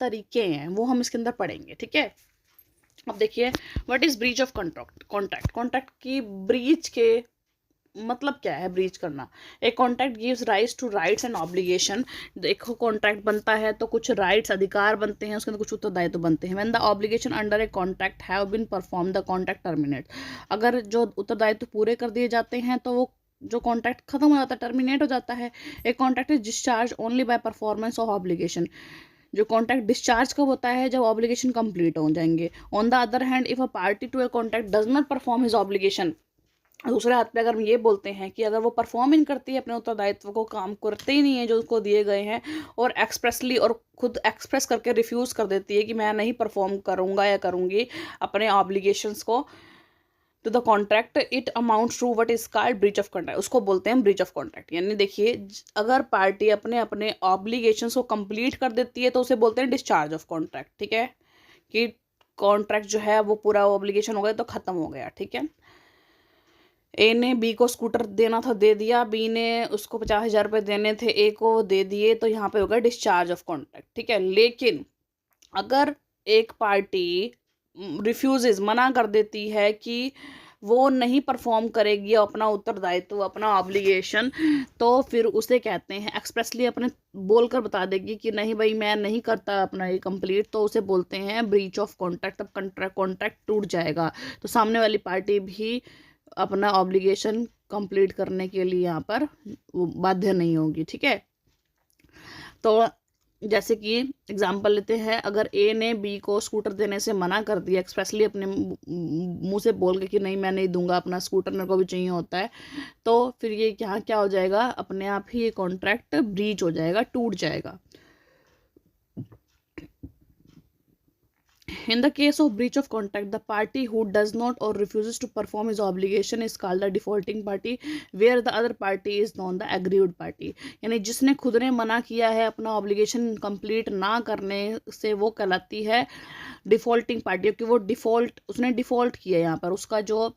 तरीके हैं वो हम इसके अंदर पढ़ेंगे, ठीक है। अब देखिए, what is breach of contract. Contract की ब्रीच के मतलब क्या है ब्रीच करना। एक contract gives rights to rights and obligation. देखो कॉन्ट्रैक्ट बनता है तो कुछ राइट्स अधिकार बनते हैं, उसके अंदर कुछ उत्तरदायित्व बनते हैं। When the obligation under a contract have been perform the contract terminate. अगर जो उत्तरदायित्व पूरे कर दिए जाते हैं तो वो जो कॉन्ट्रैक्ट खत्म हो जाता है, टर्मिनेट हो जाता है। A contract is discharge only by performance of obligation. जो कॉन्ट्रैक्ट डिस्चार्ज कब होता है, जब ऑब्लिगेशन कंप्लीट हो जाएंगे। On the other hand, if a party to a contract does not perform his obligation, दूसरे हाथ पे अगर हम ये बोलते हैं कि अगर वो परफॉर्म इन करती है अपने उत्तरदायित्व को, काम करते ही नहीं है जो उसको दिए गए हैं, और एक्सप्रेसली और खुद एक्सप्रेस करके रिफ्यूज़ कर देती है कि मैं नहीं परफॉर्म करूँगा या करूँगी अपने ऑब्लिगेशंस को to the contract, it amounts to what is called breach of contract. उसको बोलते हैं ब्रीच ऑफ कॉन्ट्रैक्ट। यानी देखिए, अगर पार्टी अपने अपने ऑब्लिगेशंस को कंप्लीट कर देती है तो उसे बोलते हैं डिस्चार्ज ऑफ कॉन्ट्रैक्ट, ठीक है, कि कॉन्ट्रैक्ट जो है वो पूरा ऑब्लिगेशन हो गया तो ख़त्म हो गया, ठीक है। ए ने बी को स्कूटर देना था, दे दिया। बी ने उसको 50,000 रुपये देने थे, ए को दे दिए, तो यहाँ पे होगा डिस्चार्ज ऑफ कॉन्ट्रैक्ट, ठीक है। लेकिन अगर एक पार्टी रिफ्यूजेज मना कर देती है कि वो नहीं परफॉर्म करेगी अपना उत्तरदायित्व, अपना ऑब्लिगेशन, तो फिर उसे कहते हैं एक्सप्रेसली अपने बोलकर बता देगी कि नहीं भाई मैं नहीं करता अपना ये कंप्लीट, तो उसे बोलते हैं ब्रीच ऑफ कॉन्ट्रैक्ट। अब कॉन्ट्रैक्ट टूट जाएगा तो सामने वाली पार्टी भी अपना ऑब्लिगेशन कंप्लीट करने के लिए यहाँ पर बाध्य नहीं होगी, ठीक है। तो जैसे कि एग्जांपल लेते हैं, अगर ए ने बी को स्कूटर देने से मना कर दिया एक्सप्रेसली, अपने मुंह से बोल के कि नहीं मैं नहीं दूंगा अपना स्कूटर, मेरे को भी चाहिए होता है, तो फिर ये यहाँ क्या हो जाएगा, अपने आप ही ये कॉन्ट्रैक्ट ब्रीच हो जाएगा, टूट जाएगा। In the case of breach of contract, the party who does not or refuses to perform his obligation is called the defaulting party, where the other party is known the aggrieved party. यानी जिसने खुद ने मना किया है अपना obligation complete ना करने से, वो कहलाती है डिफॉल्टिंग पार्टी, क्योंकि वो उसने डिफॉल्ट किया यहाँ पर, उसका जो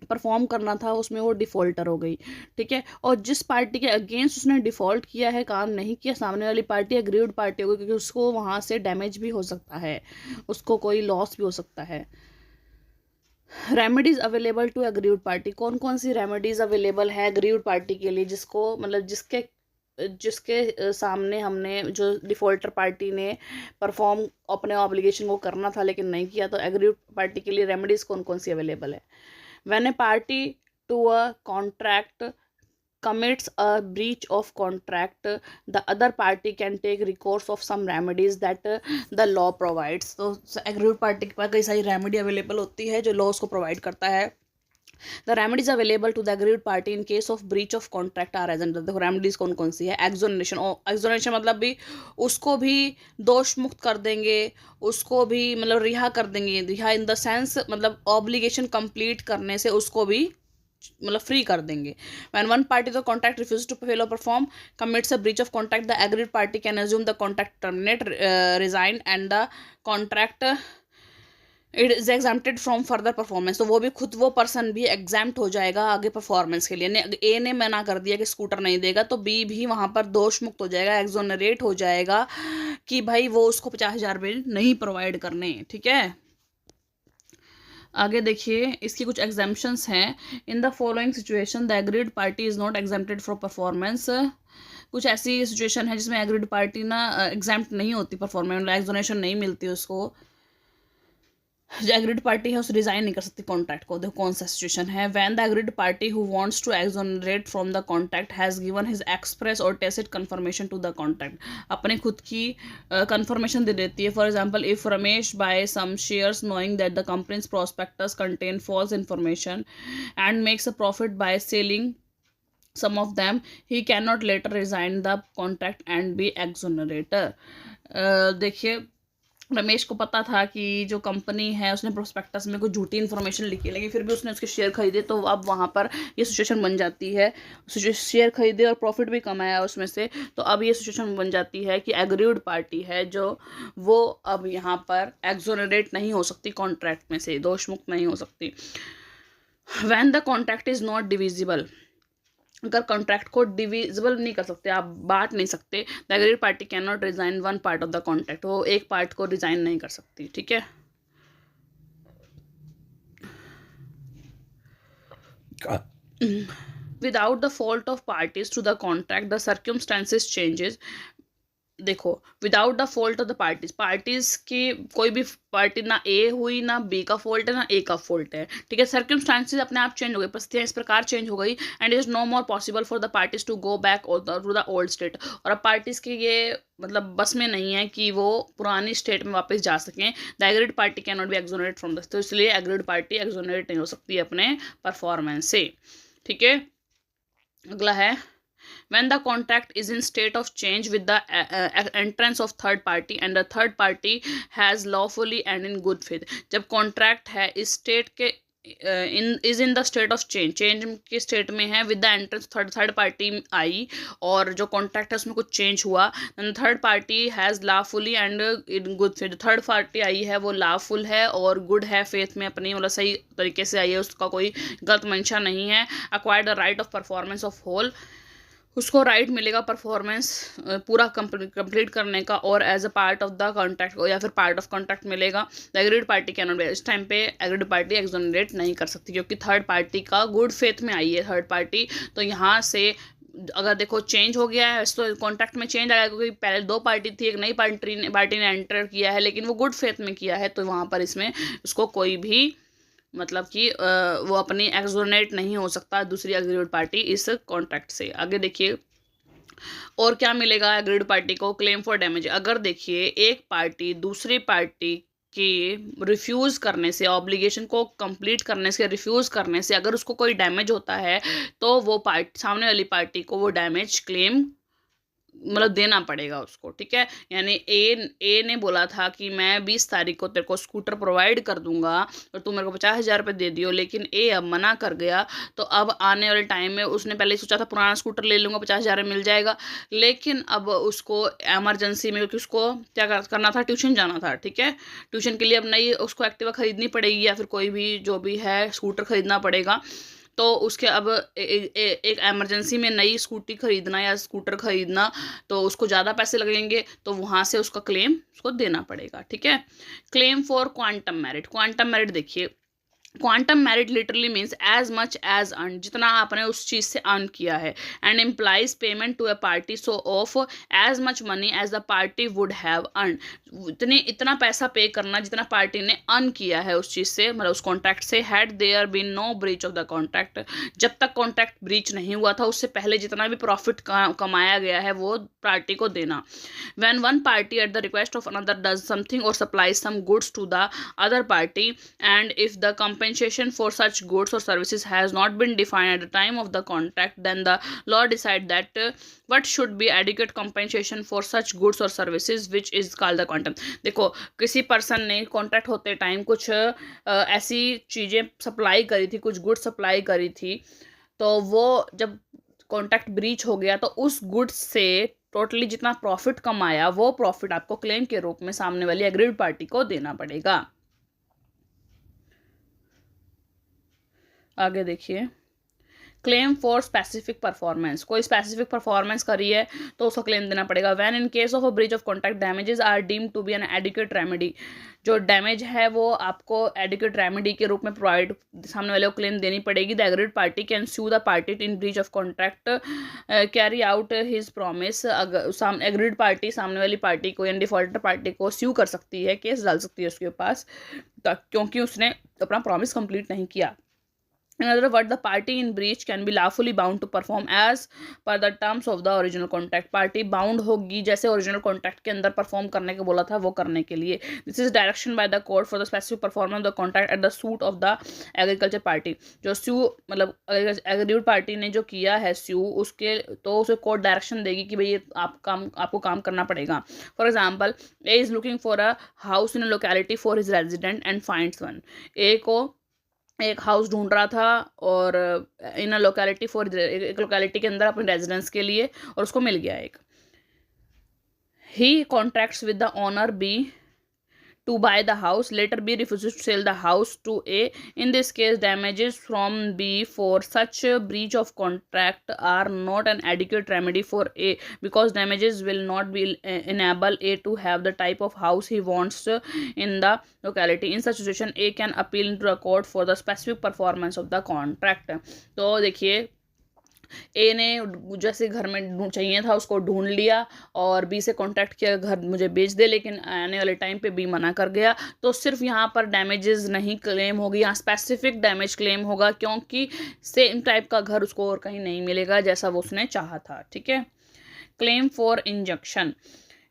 परफॉर्म करना था उसमें वो डिफ़ॉल्टर हो गई, ठीक है। और जिस पार्टी के अगेंस्ट उसने डिफ़ॉल्ट किया है, काम नहीं किया, सामने वाली पार्टी एग्रीव्ड पार्टी हो गई, क्योंकि उसको वहाँ से डैमेज भी हो सकता है, उसको कोई लॉस भी हो सकता है। Remedies available to aggrieved party. कौन कौन सी रेमेडीज अवेलेबल है एग्रीव्ड पार्टी के लिए, जिसको मतलब जिसके सामने हमने जो डिफ़ॉल्टर पार्टी ने परफॉर्म अपने ऑब्लिगेशन को करना था लेकिन नहीं किया, तो एग्रीव्ड पार्टी के लिए रेमेडीज़ कौन कौन सी अवेलेबल है। When a party to a contract commits a breach of contract, the other party can take recourse of some remedies that the law provides. तो aggrieved party के पास कई सारी रेमेडी अवेलेबल होती है जो लॉ उसको प्रोवाइड करता है। The remedies available to the aggrieved party in case of breach of contract are as under। देखो रेमेडीज कौन कौन सी है। एक्सोनरेशन, एक्सोनरेशन मतलब भी उसको भी दोष मुक्त कर देंगे, उसको भी मतलब रिहा कर देंगे। रिहा इन द सेंस मतलब ऑब्लिगेशन कंप्लीट करने से उसको भी मतलब फ्री कर देंगे। When one party to the contract refuses to fulfill or perform, commits a breach of contract, the aggrieved party can assume the contract terminate, resign and the contract it is exempted from further performance. तो वो भी खुद वो person भी exempt हो जाएगा आगे performance के लिए। ए ने मना कर दिया कि स्कूटर नहीं देगा, तो बी भी वहाँ पर दोष मुक्त हो जाएगा, एक्सोनरेट हो जाएगा कि भाई वो उसको 50,000 रुपये नहीं प्रोवाइड करने, ठीक है। आगे देखिए, इसकी कुछ एग्जाम्पशंस हैं। In the following situation the agreed party is not exempted from performance. कुछ ऐसी सिचुएशन है जिसमें एग्रीड पार्टी ना एग्जाम्प्ट नहीं होती परफॉर्मेंस, मतलब एक्सोनेशन नहीं मिलती उसको। जो एग्रीड पार्टी है उसे रिजाइन नहीं कर सकती कॉन्ट्रैक्ट को। देखो कौन सा सिचुएशन है। When the agreed party who wants to exonerate from the contract has given his express or tacit confirmation to the contract. अपने खुद की कंफर्मेशन दे देती है। For example, if Ramesh buy some shares knowing that the company's prospectus contain false information and makes a profit by selling some of them, he cannot later resign the contract and be exonerator। देखिए, रमेश को पता था कि जो company है उसने prospectus में कोई झूठी इन्फॉर्मेशन लिखी, लेकिन फिर भी उसने उसके शेयर खरीदे, तो अब वहाँ पर ये सिचुएशन बन जाती है। शेयर खरीदे और प्रॉफिट भी कमाया उसमें से, तो अब ये सिचुएशन बन जाती है कि एग्रीव्ड पार्टी है जो वो अब यहाँ पर एक्सोनरेट नहीं हो सकती, कॉन्ट्रैक्ट में से दोष मुक्त नहीं हो सकती। When the contract is not divisible, अगर कॉन्ट्रैक्ट को डिविजिबल नहीं कर सकते, आप बांट नहीं सकते, the agreed party can not resign one part of the contract, वो एक पार्ट को रिजाइन नहीं कर सकती, ठीक है। Without the fault of parties to the contract the circumstances changes. देखो, without the fault of the parties की कोई भी पार्टी ना ए हुई ना बी का फॉल्ट है ना ए का फॉल्ट है, ठीक है। सर्कमस्टांसेस अपने आप चेंज हो गई, परिस्थितियाँ इस प्रकार चेंज हो गई, and is no more possible for the parties to go back to the old state. और अब पार्टीज के ये मतलब बस में नहीं है कि वो पुरानी स्टेट में वापस जा सकें। The agreed party can not be exonerate from the, तो इसलिए एग्रीड पार्टी एक्सोनरेट नहीं हो सकती अपने परफॉर्मेंस से, ठीक है। अगला है when the contract is in state of change with the entrance of third party and the third party has lawfully and in good faith। जब कॉन्ट्रैक्ट है इस स्टेट के in the state of change की state में है, with the entrance third party आई और जो कॉन्ट्रैक्ट है उसमें कुछ चेंज हुआ, third party has lawfully and in good faith. Third party आई है वो लॉफुल है और गुड है, फेथ में अपनी मतलब सही तरीके से आई है, उसका कोई गलत मंशा नहीं है। Acquire the right of performance of whole, उसको राइट मिलेगा परफॉर्मेंस पूरा कंप्लीट करने का, और as a part of the contract या फिर पार्ट ऑफ कॉन्ट्रैक्ट मिलेगा। The agreed party can not be, इस टाइम पे एग्रीड पार्टी एक्सोनरेट नहीं कर सकती क्योंकि थर्ड पार्टी का गुड फेथ में आई है थर्ड पार्टी। तो यहाँ से अगर देखो चेंज हो गया है तो कॉन्ट्रैक्ट में चेंज आया, क्योंकि पहले दो पार्टी थी, एक नई पार्टी ने एंटर किया है लेकिन वो गुड फेथ में किया है, तो वहाँ पर इसमें उसको कोई भी मतलब कि वो अपनी एक्सोनेट नहीं हो सकता दूसरी एग्रीड पार्टी इस कॉन्ट्रैक्ट से। आगे देखिए और क्या मिलेगा एग्रीड पार्टी को, क्लेम फॉर डैमेज। अगर देखिए एक पार्टी दूसरी पार्टी के रिफ्यूज़ करने से, ऑब्लिगेशन को कंप्लीट करने से रिफ्यूज़ करने से अगर उसको कोई डैमेज होता है तो वो पार्टी सामने वाली पार्टी को वो डैमेज क्लेम मतलब देना पड़ेगा उसको, ठीक है। यानी ए ने बोला था कि मैं 20 तारीख को तेरे को स्कूटर प्रोवाइड कर दूंगा और तू मेरे को 50,000 रुपये दे दियो, लेकिन ए अब मना कर गया। तो अब आने वाले टाइम में उसने पहले ही सोचा था पुराना स्कूटर ले लूँगा 50,000 में मिल जाएगा, लेकिन अब उसको एमरजेंसी में, क्योंकि उसको क्या करना था, ट्यूशन जाना था, ठीक है। ट्यूशन के लिए अब नई उसको एक्टिवा खरीदनी पड़ेगी या फिर कोई भी जो भी है स्कूटर खरीदना पड़ेगा। तो उसके अब एक एमरजेंसी में नई स्कूटी खरीदना या स्कूटर खरीदना तो उसको ज़्यादा पैसे लगेंगे, तो वहाँ से उसका क्लेम उसको देना पड़ेगा, ठीक है। Claim for quantum meruit. Quantum meruit देखिए, quantum meruit literally means as much as earn, जितना आपने उस चीज़ से अर्न किया है, and implies payment to a party so of as much money as the party would have earn. इतना पैसा पे करना जितना पार्टी ने अर्न किया है उस चीज़ से, मतलब उस कॉन्ट्रैक्ट से। Had there been no breach of the contract, जब तक कॉन्ट्रैक्ट ब्रीच नहीं हुआ था उससे पहले जितना भी प्रॉफिट कमाया गया है वो पार्टी को देना। When one party at the request of another does something or supplies some goods to the other party and if the compensation for such goods or services has not been defined at the time of the contract, then the law decide that what should be adequate compensation for such goods or services which is called the quantum। देखो किसी person ने contract होते time कुछ ऐसी चीज़ें supply करी थी, कुछ गुड्स सप्लाई करी थी, तो वो जब कॉन्ट्रैक्ट ब्रीच हो गया तो उस गुड्स से टोटली जितना प्रॉफिट कमाया वो प्रॉफिट आपको क्लेम के रूप में सामने वाली एग्रीड पार्टी को देना पड़ेगा। आगे देखिए, क्लेम फॉर स्पेसिफिक परफॉर्मेंस। कोई स्पेसिफिक परफॉर्मेंस करी है तो उसको क्लेम देना पड़ेगा। When in case of a breach of contract damages are deemed to be an adequate remedy, जो डैमेज है वो आपको एडिक्वेट रेमेडी के रूप में प्रोवाइड सामने वाले को क्लेम देनी पड़ेगी। The agreed party can sue the party in breach of contract carry out his promise. Agreed party सामने वाली पार्टी को यानी डिफॉल्टर पार्टी को स्यू कर सकती है, केस डाल सकती है उसके पास, क्योंकि उसने अपना प्रॉमिस कंप्लीट नहीं किया। In other words, the party in breach can be lawfully bound to perform as per the terms of the original contract। Party bound होगी जैसे ओरिजिनल कॉन्ट्रैक्ट के अंदर परफॉर्म करने को बोला था वो करने के लिए। This is direction by the court for the specific performance of the contract at the suit of the agriculture party. जो स्यू मतलब एग्रीड पार्टी ने जो किया है स्यू, उसके तो उसे कोर्ट डायरेक्शन देगी कि भाई आपको काम करना पड़ेगा। For example, A is looking for a house in a locality for his resident and finds one. A को एक हाउस ढूंढ रहा था और इन अ लोकेलिटी फॉर, एक लोकेलिटी के अंदर अपने रेजिडेंस के लिए, और उसको मिल गया एक। He contracts with the owner B to buy the house. Later B refuses to sell the house to A. In this case, damages from B for such a breach of contract are not an adequate remedy for A, because damages will not be enable A to have the type of house he wants in the locality. In such situation, A can appeal to the court for the specific performance of the contract. तो देखिए, ए ने जैसे घर में चाहिए था उसको ढूंढ लिया और बी से कांटेक्ट किया घर मुझे बेच दे, लेकिन आने वाले टाइम पे बी मना कर गया, तो सिर्फ यहाँ पर डैमेजेस नहीं क्लेम होगी, यहाँ स्पेसिफिक डैमेज क्लेम होगा, क्योंकि सेम टाइप का घर उसको और कहीं नहीं मिलेगा जैसा वो उसने चाहा था। ठीक है। क्लेम फॉर इंजंक्शन,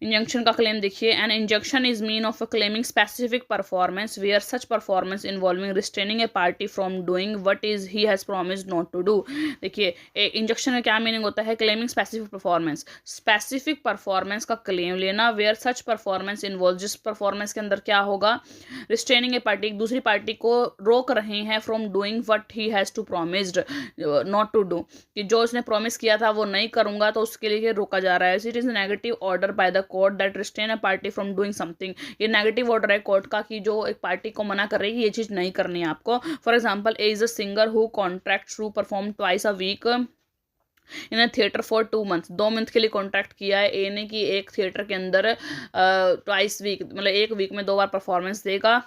इंजंक्शन का क्लेम देखिए, an injunction is mean of claiming specific performance where such performance involving restraining a party from doing what is he has promised not to do. देखिए, इंजंक्शन का क्या meaning होता है? Claiming specific performance, specific performance का claim लेना, where such performance involve, जिस performance के अंदर क्या होगा, रिस्ट्रेनिंग ए पार्टी, एक दूसरी पार्टी को रोक रहे हैं from doing what he has to promised not to do, कि जो उसने प्रॉमिस किया था वो नहीं करूंगा तो उसके लिए रोका जा रहा है। It is negative order by the court that restrain a party from doing something. ये नेगेटिव ऑर्डर है कोर्ट का कि जो एक पार्टी को मना कर रही है ये चीज़ नहीं करनी है आपको। For example, A is a singer who contract to perform twice a week in a theatre for 2 month. 2 month के लिए कॉन्ट्रैक्ट किया है ए ने कि एक थिएटर के अंदर ट्वाइस वीक, मतलब एक वीक में 2 बार परफॉर्मेंस देगा,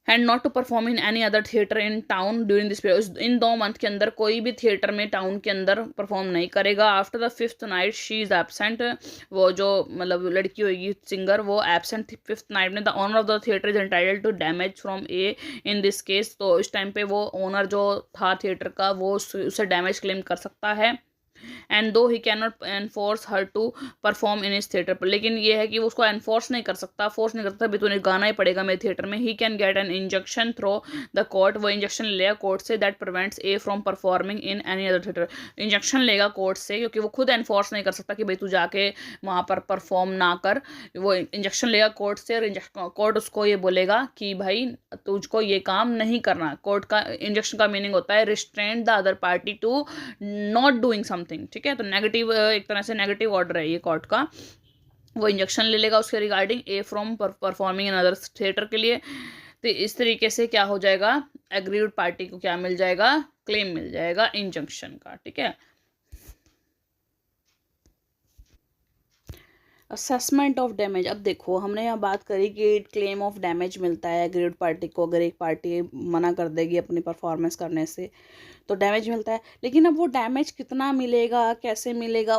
and not to perform in any other theatre in town during this period. In 2 month के अंदर कोई भी थिएटर में टाउन के अंदर परफॉर्म नहीं करेगा। After the 5th night she is absent, वो जो मतलब लड़की होगी सिंगर वो एबसेंट 5th नाइट में, the owner of the theatre is entitled to damage from A in this case. तो इस टाइम पे वो ओनर जो था थिएटर का वो उसे डैमेज क्लेम कर सकता है, and though he can not enforce her to perform in इस थिएटर पर, लेकिन ये है कि वो उसको एनफोर्स नहीं कर सकता, फोर्स नहीं कर सकता, भी तूने गाना ही पड़ेगा मेरे थिएटर में। He can get an injection through the court, वो इंजेक्शन लेगा कोर्ट से, that prevents A from performing in any other theatre. Injection लेगा कोर्ट से क्योंकि वो खुद एनफोर्स नहीं कर सकता कि भाई तू जाके वहाँ पर परफॉर्म ना कर, वो इंजेक्शन लेगा कोर्ट से और कोर्ट उसको ये बोलेगा कि भाई तुझको ये काम नहीं करना। कोर्ट का इंजेक्शन का मीनिंग होता है restraint the other party to not doing something. ठीक है, तो नेगेटिव, एक तरह से नेगेटिव ऑर्डर है ये कोर्ट का। वो इंजेक्शन ले लेगा उसके regarding A from performing in other theatre के लिए। तो इस तरीके से क्या हो जाएगा, एग्रीड पार्टी को क्या मिल जाएगा, क्लेम मिल जाएगा इंजंक्शन का। ठीक है। असेसमेंट ऑफ डैमेज, अब देखो हमने यहाँ बात करी कि क्लेम ऑफ डैमेज मिलता है एग्रीड पार्टी को, अगर एक पार्टी मना कर देगी अपनी परफॉर्मेंस करने से तो डैमेज मिलता है, लेकिन अब वो डैमेज कितना मिलेगा, कैसे मिलेगा,